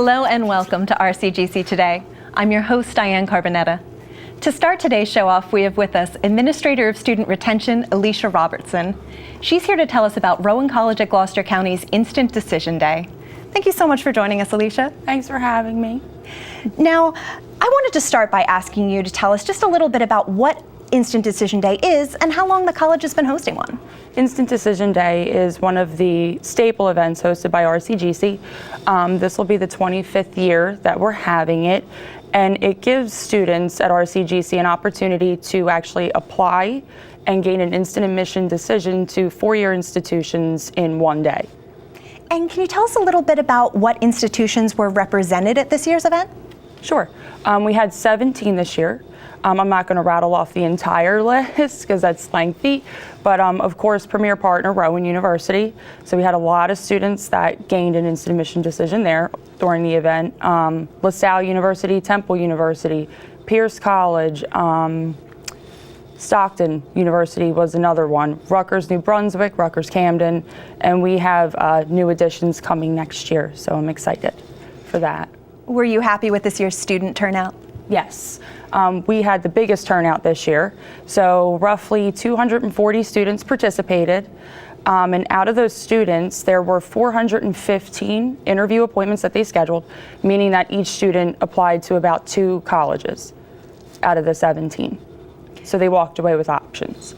Hello and welcome to RCGC Today. I'm your host, Diane Carbonetta. To start today's show off, we have with us Administrator of Student Retention, Alicia Robertson. She's here to tell us about Rowan College at Gloucester County's Instant Decision Day. Thank you so much for joining us, Alicia. Thanks for having me. Now, I wanted to start by asking you to tell us just a little bit about what Instant Decision Day is and how long the college has been hosting one. Instant Decision Day is one of the staple events hosted by RCGC. This will be the 25th year that we're having it, and it gives students at RCGC an opportunity to actually apply and gain an instant admission decision to four-year institutions in one day. And can you tell us a little bit about what institutions were represented at this year's event? Sure. We had 17 this year. I'm not going to rattle off the entire list because that's lengthy, but of course, premier partner, Rowan University. So we had a lot of students that gained an instant admission decision there during the event. LaSalle University, Temple University, Pierce College, Stockton University was another one, Rutgers New Brunswick, Rutgers Camden, and we have new additions coming next year, so I'm excited for that. Were you happy with this year's student turnout? Yes, we had the biggest turnout this year. So roughly 240 students participated. And out of those students, there were 415 interview appointments that they scheduled, meaning that each student applied to about 2 colleges out of the 17. So they walked away with options.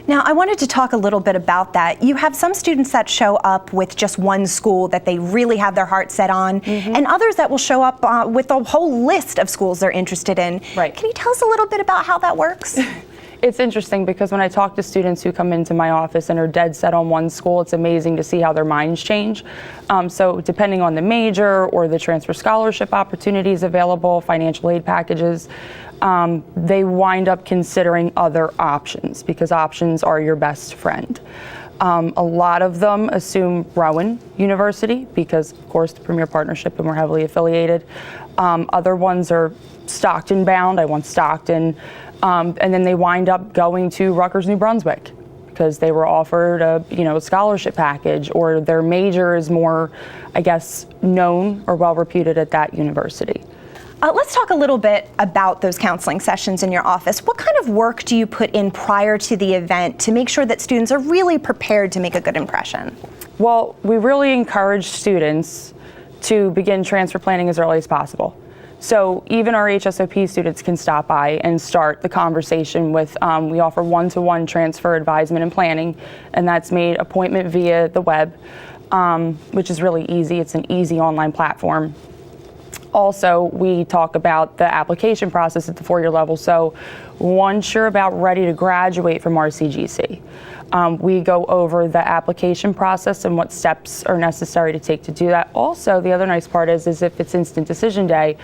Now, I wanted to talk a little bit about that. You have some students that show up with just one school that they really have their heart set on, and others that will show up with a whole list of schools they're interested in. Right. Can you tell us a little bit about how that works? It's interesting because when I talk to students who come into my office and are dead set on one school, it's amazing to see how their minds change. So depending on the major or the transfer scholarship opportunities available, financial aid packages, they wind up considering other options because options are your best friend. A lot of them assume Rowan University because, of course, the premier partnership and we're heavily affiliated. Other ones are Stockton bound. I want Stockton. And then they wind up going to Rutgers New Brunswick because they were offered a scholarship package, or their major is more, I guess, known or well reputed at that university. Let's talk a little bit about those counseling sessions in your office. What kind of work do you put in prior to the event to make sure that students are really prepared to make a good impression? Well, we really encourage students to begin transfer planning as early as possible. So even our HSOP students can stop by and start the conversation with, we offer one-to-one transfer advisement and planning, and that's made appointment via the web, which is really easy. It's an easy online platform. Also, we talk about the application process at the four-year level. So once you're about ready to graduate from RCGC, we go over the application process and what steps are necessary to take to do that. Also, the other nice part is if it's Instant Decision Day,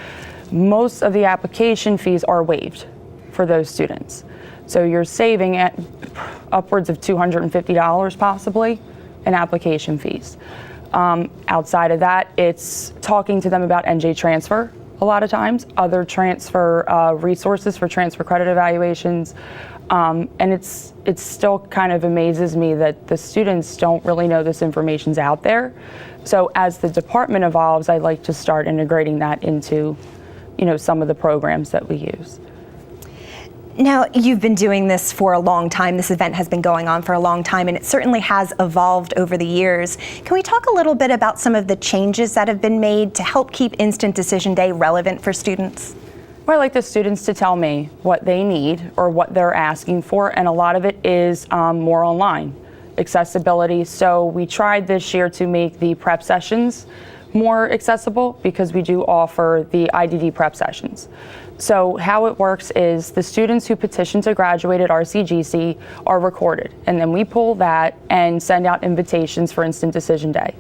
most of the application fees are waived for those students. So you're saving at upwards of $250 possibly in application fees. Outside of that, it's talking to them about NJ transfer a lot of times, other transfer resources for transfer credit evaluations. And it's still kind of amazes me that the students don't really know this information's out there. So as the department evolves, I'd like to start integrating that into, some of the programs that we use. Now, you've been doing this for a long time. This event has been going on for a long time, and it certainly has evolved over the years. Can we talk a little bit about some of the changes that have been made to help keep Instant Decision Day relevant for students? Well, I like the students to tell me what they need or what they're asking for, and a lot of it is more online accessibility. So we tried this year to make the prep sessions more accessible because we do offer the IDD prep sessions. So how it works is the students who petition to graduate at RCGC are recorded, and then we pull that and send out invitations for Instant Decision Day.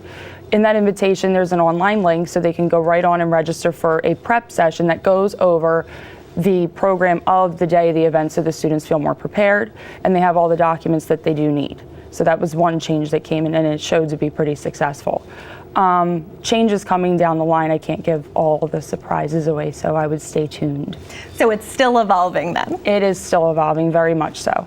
In that invitation, there's an online link so they can go right on and register for a prep session that goes over the program of the day of the event so the students feel more prepared and they have all the documents that they do need. So that was one change that came in, and it showed to be pretty successful. Changes coming down the line, I can't give all the surprises away, so I would stay tuned. So it's still evolving then? It is still evolving, very much so.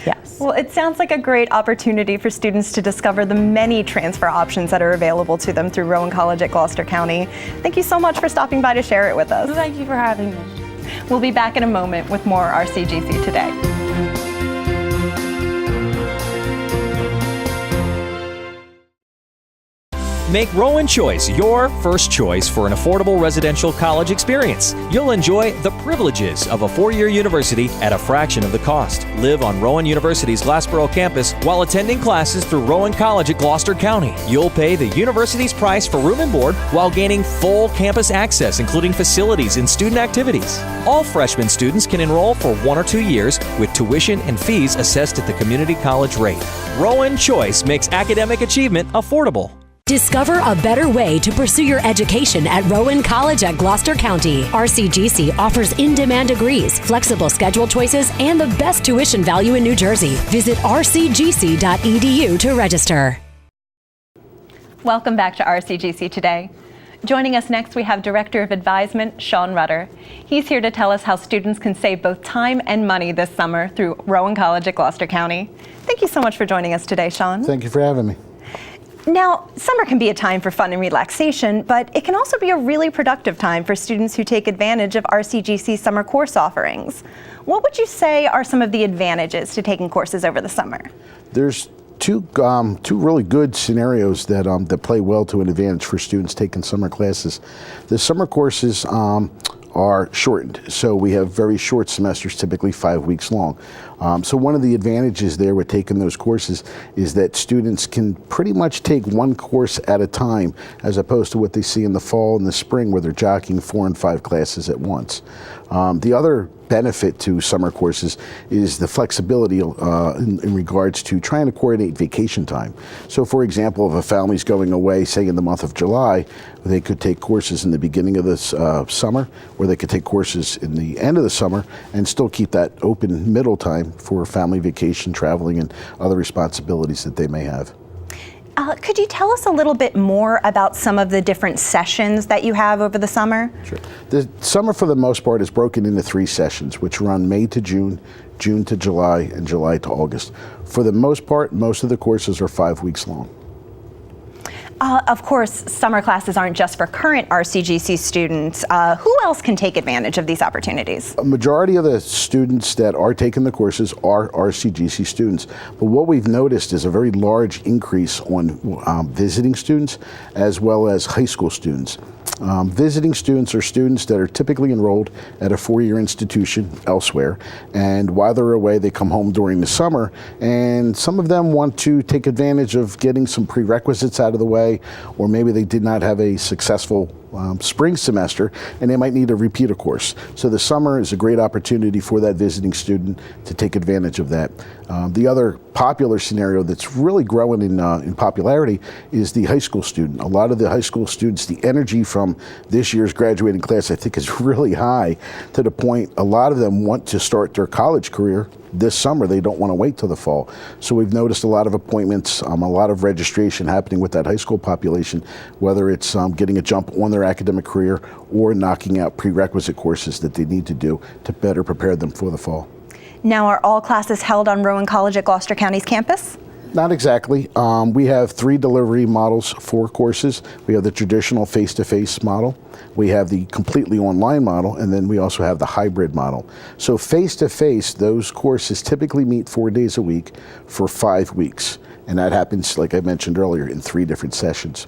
Yes. Well, it sounds like a great opportunity for students to discover the many transfer options that are available to them through Rowan College at Gloucester County. Thank you so much for stopping by to share it with us. Thank you for having me. We'll be back in a moment with more RCGC Today. Make Rowan Choice your first choice for an affordable residential college experience. You'll enjoy the privileges of a four-year university at a fraction of the cost. Live on Rowan University's Glassboro campus while attending classes through Rowan College at Gloucester County. You'll pay the university's price for room and board while gaining full campus access, including facilities and student activities. All freshman students can enroll for 1 or 2 years with tuition and fees assessed at the community college rate. Rowan Choice makes academic achievement affordable. Discover a better way to pursue your education at Rowan College at Gloucester County. RCGC offers in-demand degrees, flexible schedule choices, and the best tuition value in New Jersey. Visit rcgc.edu to register. Welcome back to RCGC Today. Joining us next, we have Director of Advisement, Sean Rutter. He's here to tell us how students can save both time and money this summer through Rowan College at Gloucester County. Thank you so much for joining us today, Sean. Thank you for having me. Now, summer can be a time for fun and relaxation, but it can also be a really productive time for students who take advantage of RCGC summer course offerings. What would you say are some of the advantages to taking courses over the summer? There's two really good scenarios that play well to an advantage for students taking summer classes. The summer courses are shortened, so we have very short semesters, typically 5 weeks long. So one of the advantages there with taking those courses is that students can pretty much take one course at a time, as opposed to what they see in the fall and the spring where they're jockeying 4 and 5 classes at once. The other benefit to summer courses is the flexibility in regards to trying to coordinate vacation time. So for example, if a family's going away, say in the month of July, they could take courses in the beginning of this summer, or they could take courses in the end of the summer and still keep that open middle time for family vacation, traveling, and other responsibilities that they may have. Could you tell us a little bit more about some of the different sessions that you have over the summer? Sure. The summer, for the most part, is broken into 3 sessions, which run May to June, June to July, and July to August. For the most part, most of the courses are 5 weeks long. Of course, summer classes aren't just for current RCGC students. Who else can take advantage of these opportunities? A majority of the students that are taking the courses are RCGC students, but what we've noticed is a very large increase on visiting students as well as high school students. Visiting students are students that are typically enrolled at a 4-year institution elsewhere, and while they're away, they come home during the summer, and some of them want to take advantage of getting some prerequisites out of the way, or maybe they did not have a successful spring semester and they might need to repeat a course. So the summer is a great opportunity for that visiting student to take advantage of that. The other popular scenario that's really growing in popularity is the high school student. A lot of the high school students, the energy from this year's graduating class, I think, is really high, to the point a lot of them want to start their college career this summer. They don't want to wait till the fall. So we've noticed a lot of appointments, a lot of registration happening with that high school population, whether it's getting a jump on their academic career or knocking out prerequisite courses that they need to do to better prepare them for the fall. Now, are all classes held on Rowan College at Gloucester County's campus? Not exactly. We have 3 delivery models for courses. We have the traditional face-to-face model, we have the completely online model, and then we also have the hybrid model. So face-to-face, those courses typically meet 4 days a week for 5 weeks. And that happens, like I mentioned earlier, in 3 different sessions.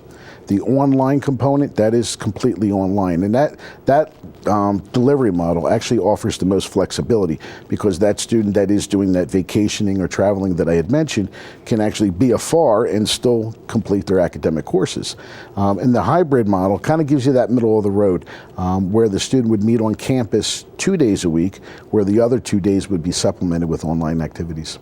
The online component, that is completely online, and that delivery model actually offers the most flexibility, because that student that is doing that vacationing or traveling that I had mentioned can actually be afar and still complete their academic courses. And the hybrid model kind of gives you that middle of the road, where the student would meet on campus 2 days a week, where the other 2 days would be supplemented with online activities.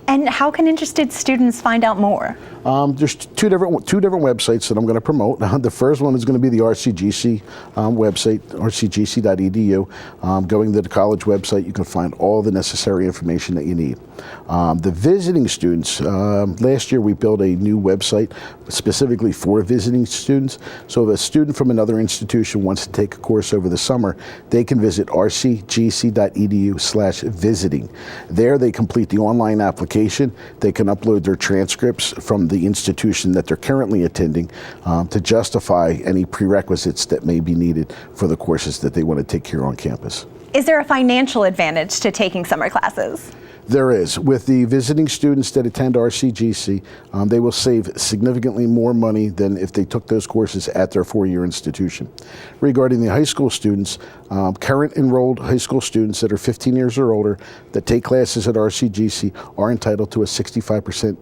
And how can interested students find out more? There's two different websites that I'm going to promote. The first one is going to be the RCGC website, rcgc.edu. Going to the college website, you can find all the necessary information that you need. The visiting students, last year we built a new website specifically for visiting students. So if a student from another institution wants to take a course over the summer, they can visit rcgc.edu/visiting. There they complete the online application. They can upload their transcripts from the institution that they're currently attending to justify any prerequisites that may be needed for the courses that they want to take here on campus. Is there a financial advantage to taking summer classes? There is. With the visiting students that attend RCGC, they will save significantly more money than if they took those courses at their four-year institution. Regarding the high school students, current enrolled high school students that are 15 years or older that take classes at RCGC are entitled to a 65%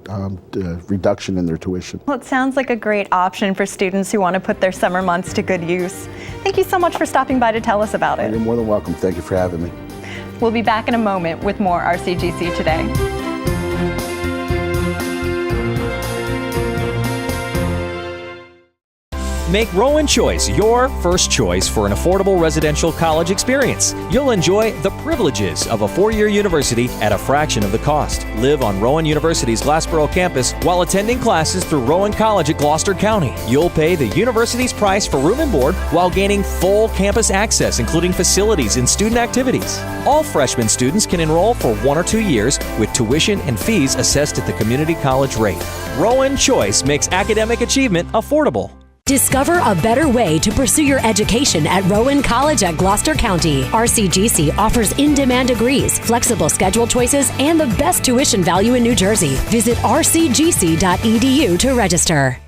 reduction in their tuition. Well, it sounds like a great option for students who want to put their summer months to good use. Thank you so much for stopping by to tell us about it. You're more than welcome. Thank you for having me. We'll be back in a moment with more RCGC Today. Make Rowan Choice your first choice for an affordable residential college experience. You'll enjoy the privileges of a four-year university at a fraction of the cost. Live on Rowan University's Glassboro campus while attending classes through Rowan College at Gloucester County. You'll pay the university's price for room and board while gaining full campus access, including facilities and student activities. All freshman students can enroll for 1 or 2 years with tuition and fees assessed at the community college rate. Rowan Choice makes academic achievement affordable. Discover a better way to pursue your education at Rowan College at Gloucester County. RCGC offers in-demand degrees, flexible schedule choices, and the best tuition value in New Jersey. Visit rcgc.edu to register.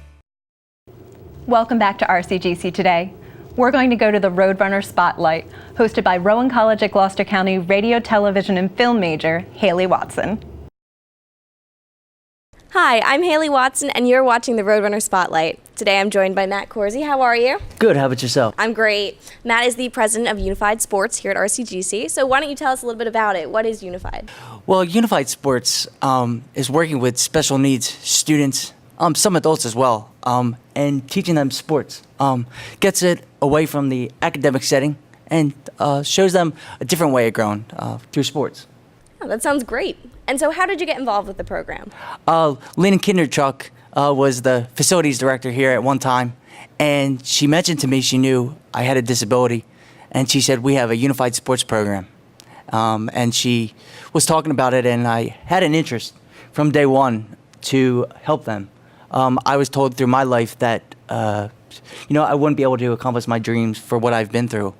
Welcome back to RCGC Today. We're going to go to the Roadrunner Spotlight, hosted by Rowan College at Gloucester County radio, television, and film major, Haley Watson. Hi, I'm Haley Watson, and you're watching the Roadrunner Spotlight. Today I'm joined by Matt Corsi. How are you? Good. How about yourself? I'm great. Matt is the president of Unified Sports here at RCGC. So why don't you tell us a little bit about it? What is Unified? Well, Unified Sports is working with special needs students, some adults as well, and teaching them sports. Gets it away from the academic setting and shows them a different way of growing through sports. Oh, that sounds great. And so how did you get involved with the program? Lena Kinderchuk was the facilities director here at one time, and she mentioned to me she knew I had a disability, and she said, we have a unified sports program. And she was talking about it, and I had an interest from day one to help them. I was told through my life that I wouldn't be able to accomplish my dreams for what I've been through.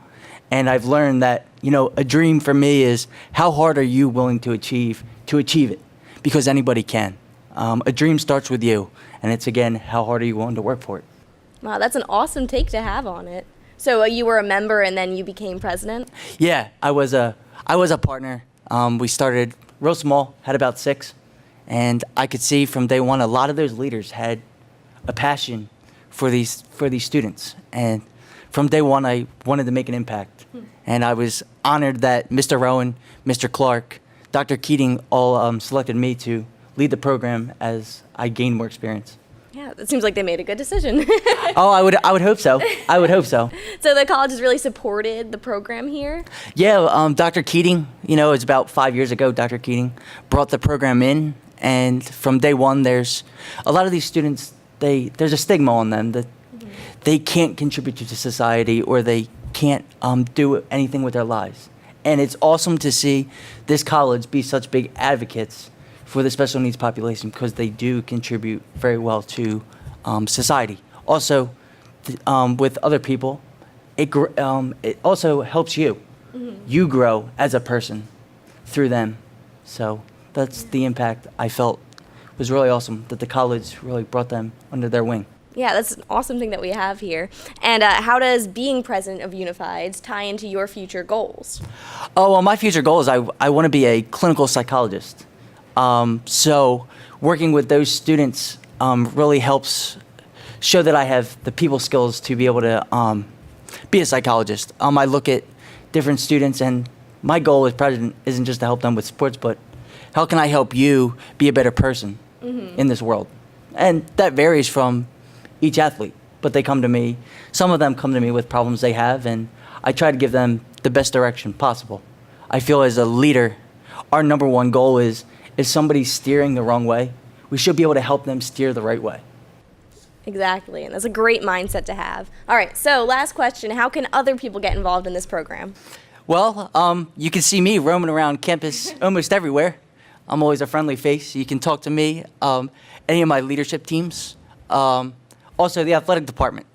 And I've learned that, a dream for me is how hard are you willing to achieve it? Because anybody can. A dream starts with you. And it's, again, how hard are you willing to work for it? Wow, that's an awesome take to have on it. So you were a member and then you became president? Yeah, I was a partner. We started real small, had about 6. And I could see from day one, a lot of those leaders had a passion for these students. And from day one, I wanted to make an impact. And I was honored that Mr. Rowan, Mr. Clark, Dr. Keating all selected me to lead the program as I gained more experience. Yeah, it seems like they made a good decision. Oh, I would hope so. I would hope so. So the college has really supported the program here? Yeah, Dr. Keating, it's about 5 years ago, Dr. Keating brought the program in. And from day one, there's a lot of these students, there's a stigma on them that they can't contribute to society or they can't do anything with their lives. And it's awesome to see this college be such big advocates for the special needs population because they do contribute very well to society. Also, with other people, it also helps you. Mm-hmm. You grow as a person through them. So that's the impact I felt was really awesome, that the college really brought them under their wing. Yeah, that's an awesome thing that we have here. And how does being president of Unified tie into your future goals? Oh, well, my future goal is I want to be a clinical psychologist. So working with those students really helps show that I have the people skills to be able to be a psychologist. I look at different students, and my goal as president isn't just to help them with sports, but how can I help you be a better person in this world? And that varies from each athlete, but they come to me. Some of them come to me with problems they have, and I try to give them the best direction possible. I feel as a leader, our number one goal is if somebody's steering the wrong way, we should be able to help them steer the right way. Exactly, and that's a great mindset to have. All right, so last question, how can other people get involved in this program? Well, you can see me roaming around campus almost everywhere. I'm always a friendly face. You can talk to me, any of my leadership teams, also the athletic department.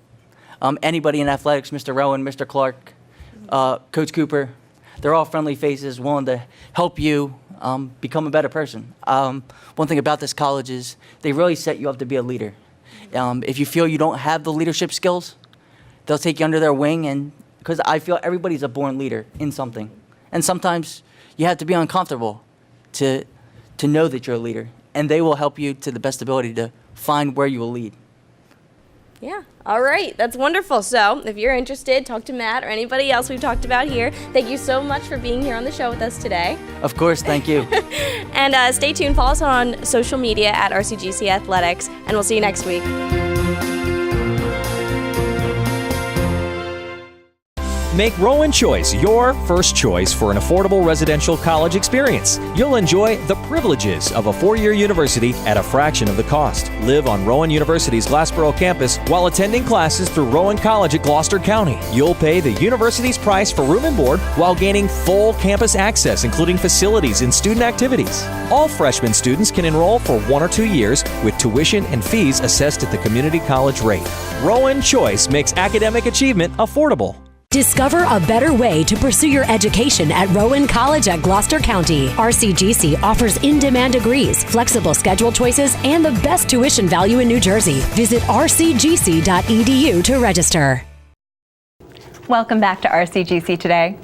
Anybody in athletics, Mr. Rowan, Mr. Clark, Coach Cooper, they're all friendly faces willing to help you become a better person. One thing about this college is they really set you up to be a leader. If you feel you don't have the leadership skills, they'll take you under their wing, and because I feel everybody's a born leader in something. And sometimes you have to be uncomfortable to know that you're a leader, and they will help you to the best ability to find where you will lead. Yeah, all right, that's wonderful. So if you're interested, talk to Matt or anybody else we've talked about here. Thank you so much for being here on the show with us today. Of course, thank you. And stay tuned, follow us on social media at RCGC Athletics, and we'll see you next week. Make Rowan Choice your first choice for an affordable residential college experience. You'll enjoy the privileges of a four-year university at a fraction of the cost. Live on Rowan University's Glassboro campus while attending classes through Rowan College at Gloucester County. You'll pay the university's price for room and board while gaining full campus access, including facilities and student activities. All freshman students can enroll for 1 or 2 years with tuition and fees assessed at the community college rate. Rowan Choice makes academic achievement affordable. Discover a better way to pursue your education at Rowan College at Gloucester County. RCGC offers in-demand degrees, flexible schedule choices, and the best tuition value in New Jersey. Visit rcgc.edu to register. Welcome back to RCGC Today.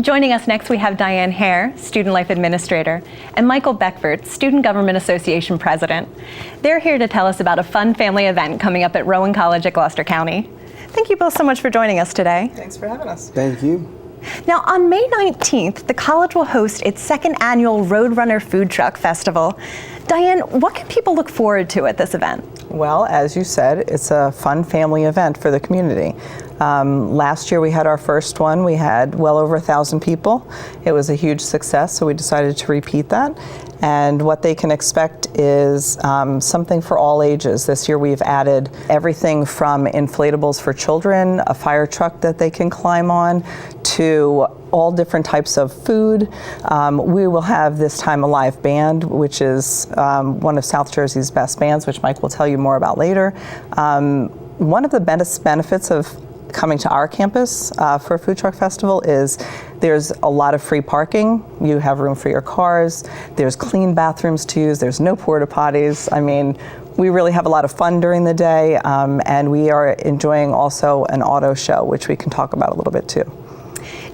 Joining us next, we have Diane Hare, Student Life Administrator, and Michael Beckford, Student Government Association President. They're here to tell us about a fun family event coming up at Rowan College at Gloucester County. Thank you both so much for joining us today. Thanks for having us. Thank you. Now, on May 19th, the college will host its second annual Roadrunner Food Truck Festival. Diane, what can people look forward to at this event? Well, as you said, it's a fun family event for the community. Last year we had our first one. We had well over 1,000 people. It was a huge success, so we decided to repeat that. And what they can expect is something for all ages. This year we've added everything from inflatables for children, a fire truck that they can climb on, to all different types of food. We will have this time a live band, which is one of South Jersey's best bands, which Mike will tell you more about later. One of the best benefits of coming to our campus for a food truck festival is there's a lot of free parking. You have room for your cars. There's clean bathrooms to use. There's no porta potties. I mean, we really have a lot of fun during the day, and we are enjoying also an auto show, which we can talk about a little bit too.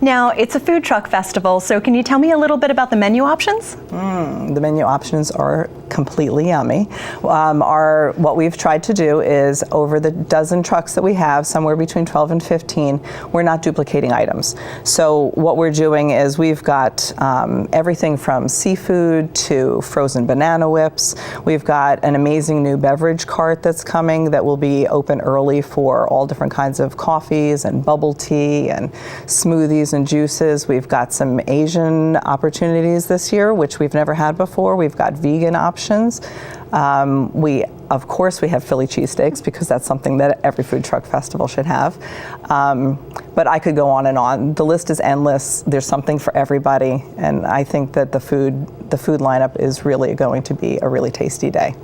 Now, it's a food truck festival, so can you tell me a little bit about the menu options? The menu options are completely yummy. What we've tried to do is, over the dozen trucks that we have, somewhere between 12 and 15, we're not duplicating items. So what we're doing is we've got everything from seafood to frozen banana whips. We've got an amazing new beverage cart that's coming that will be open early for all different kinds of coffees and bubble tea and smoothies and juices. We've got some Asian opportunities this year, which we've never had before. We've got vegan options. Of course, we have Philly cheesesteaks because that's something that every food truck festival should have. But I could go on and on. The list is endless. There's something for everybody, and I think that the food lineup is really going to be a really tasty day.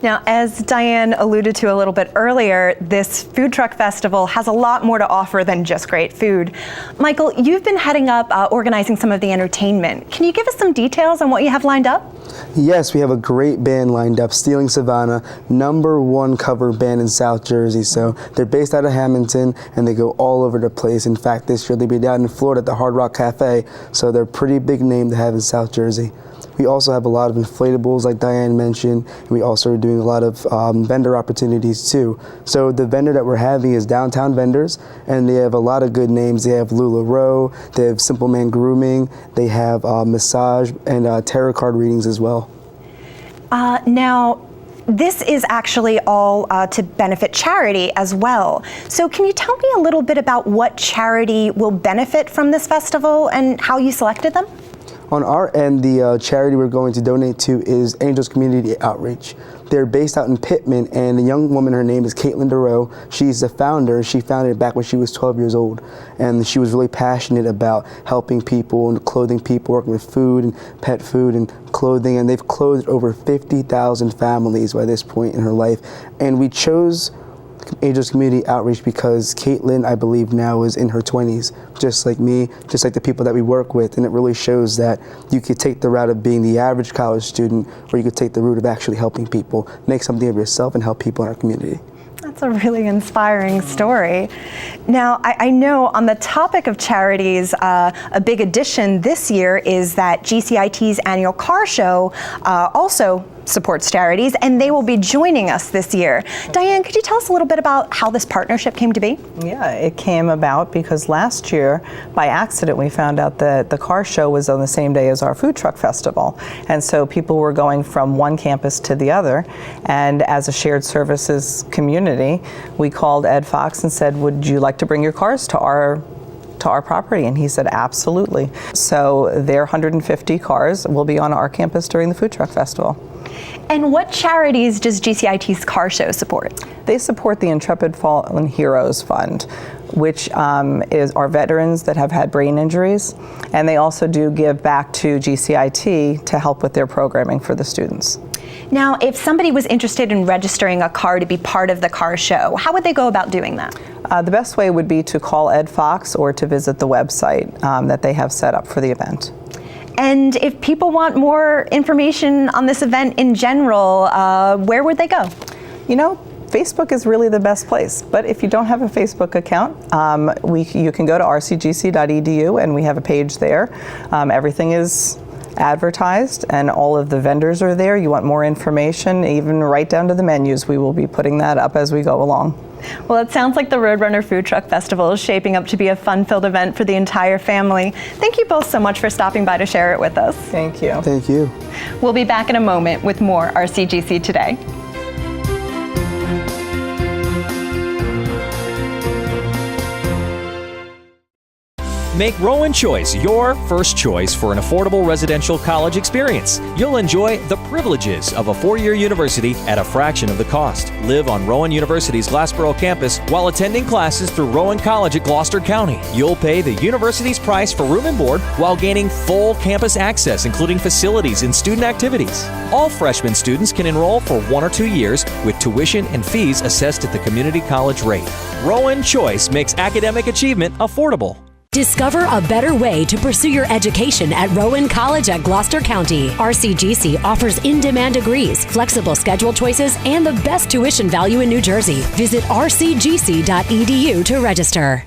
Now, as Diane alluded to a little bit earlier, this food truck festival has a lot more to offer than just great food. Michael, you've been heading up organizing some of the entertainment. Can you give us some details on what you have lined up? Yes, we have a great band lined up, Stealing Savannah, #1 cover band in South Jersey. So they're based out of Hamilton, and they go all over the place. In fact, this year they'll be down in Florida at the Hard Rock Cafe, so they're a pretty big name to have in South Jersey. We also have a lot of inflatables, like Diane mentioned, and we also are doing a lot of vendor opportunities too. So the vendor that we're having is Downtown Vendors, and they have a lot of good names. They have Lula Rowe, they have Simple Man Grooming, they have massage and tarot card readings as well. Now, this is actually all to benefit charity as well. So can you tell me a little bit about what charity will benefit from this festival and how you selected them? On our end, the charity we're going to donate to is Angels Community Outreach. They're based out in Pittman, and a young woman, her name is Caitlin DeRoe. She's the founder. She founded it back when she was 12 years old, and she was really passionate about helping people and clothing people, working with food and pet food and clothing, and they've clothed over 50,000 families by this point in her life. And we chose Angels Community Outreach because Caitlin, I believe now, is in her 20s, just like me, just like the people that we work with, and it really shows that you could take the route of being the average college student, or you could take the route of actually helping people, make something of yourself and help people in our community. That's a really inspiring story. Now, I know on the topic of charities, a big addition this year is that GCIT's annual car show also supports charities, and they will be joining us this year. Diane, could you tell us a little bit about how this partnership came to be? Yeah, it came about because last year, by accident, we found out that the car show was on the same day as our food truck festival. And so people were going from one campus to the other. And as a shared services community, we called Ed Fox and said, would you like to bring your cars to our property? And he said, absolutely. So their 150 cars will be on our campus during the food truck festival. And what charities does GCIT's car show support? They support the Intrepid Fallen Heroes Fund, which is our veterans that have had brain injuries. And they also do give back to GCIT to help with their programming for the students. Now, if somebody was interested in registering a car to be part of the car show, how would they go about doing that? The best way would be to call Ed Fox or to visit the website that they have set up for the event. And if people want more information on this event in general, where would they go? You know, Facebook is really the best place, but if you don't have a Facebook account, you can go to rcgc.edu and we have a page there. Everything is advertised and all of the vendors are there. You want more information, even right down to the menus, we will be putting that up as we go along. Well, it sounds like the Roadrunner Food Truck Festival is shaping up to be a fun-filled event for the entire family. Thank you both so much for stopping by to share it with us. Thank you. Thank you. We'll be back in a moment with more RCGC Today. Make Rowan Choice your first choice for an affordable residential college experience. You'll enjoy the privileges of a four-year university at a fraction of the cost. Live on Rowan University's Glassboro campus while attending classes through Rowan College at Gloucester County. You'll pay the university's price for room and board while gaining full campus access, including facilities and student activities. All freshman students can enroll for 1 or 2 years with tuition and fees assessed at the community college rate. Rowan Choice makes academic achievement affordable. Discover a better way to pursue your education at Rowan College at Gloucester County. RCGC offers in-demand degrees, flexible schedule choices, and the best tuition value in New Jersey. Visit rcgc.edu to register.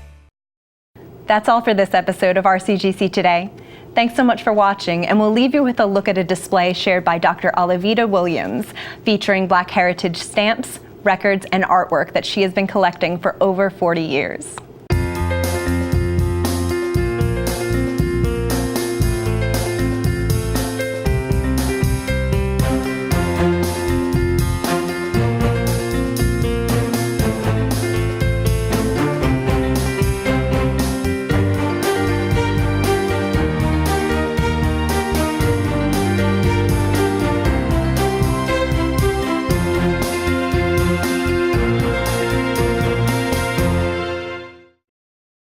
That's all for this episode of RCGC Today. Thanks so much for watching, and we'll leave you with a look at a display shared by Dr. Olivia Williams, featuring Black heritage stamps, records, and artwork that she has been collecting for over 40 years.